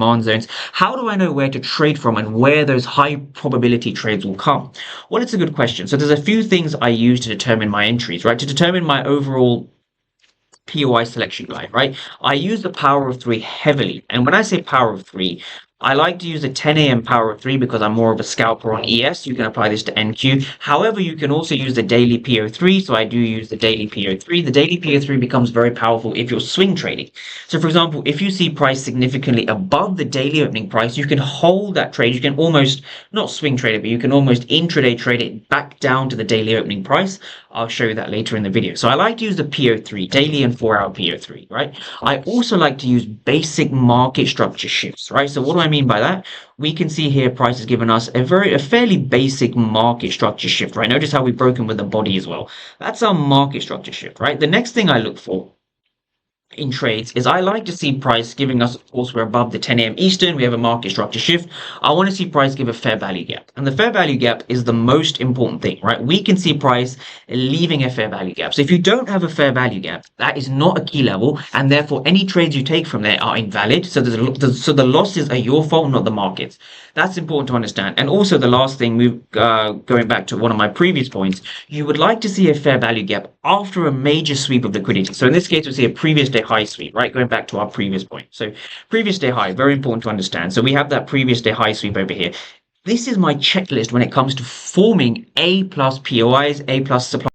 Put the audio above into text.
demand zones. How do I know where to trade from and where those high probability trades will come? Well, it's a good question. So there's a few things I use to determine my entries, right? To determine my overall POI selection guide, right? I use the power of three heavily. And when I say power of three, I like to use the 10 a.m. power of three because I'm more of a scalper on ES. You can apply this to NQ. However, you can also use the daily PO3. So I do use the daily PO3. The daily PO3 becomes very powerful if you're swing trading. So for example, if you see price significantly above the daily opening price, you can hold that trade. You can almost, not swing trade it, but you can almost intraday trade it back down to the daily opening price. I'll show you that later in the video. So I like to use the PO3, daily and 4-hour PO3, right? I also like to use basic market structure shifts, right? So what do I mean by that? We can see here price has given us a fairly basic market structure shift, right? Notice how we've broken with the body as well. That's our market structure shift, right? The next thing I look for in trades is I like to see price giving us, of course, we're above the 10 a.m. Eastern, we have a market structure shift. I want to see price give a fair value gap. And the fair value gap is the most important thing, right? We can see price leaving a fair value gap. So if you don't have a fair value gap, that is not a key level, and therefore any trades you take from there are invalid. So the losses are your fault, not the market's. That's important to understand. And also the last thing, going back to one of my previous points, you would like to see a fair value gap after a major sweep of liquidity. So in this case, we see a previous day high sweep, right? Going back to our previous point. So previous day high, very important to understand. So we have that previous day high sweep over here. This is my checklist when it comes to forming A plus POIs, A plus supply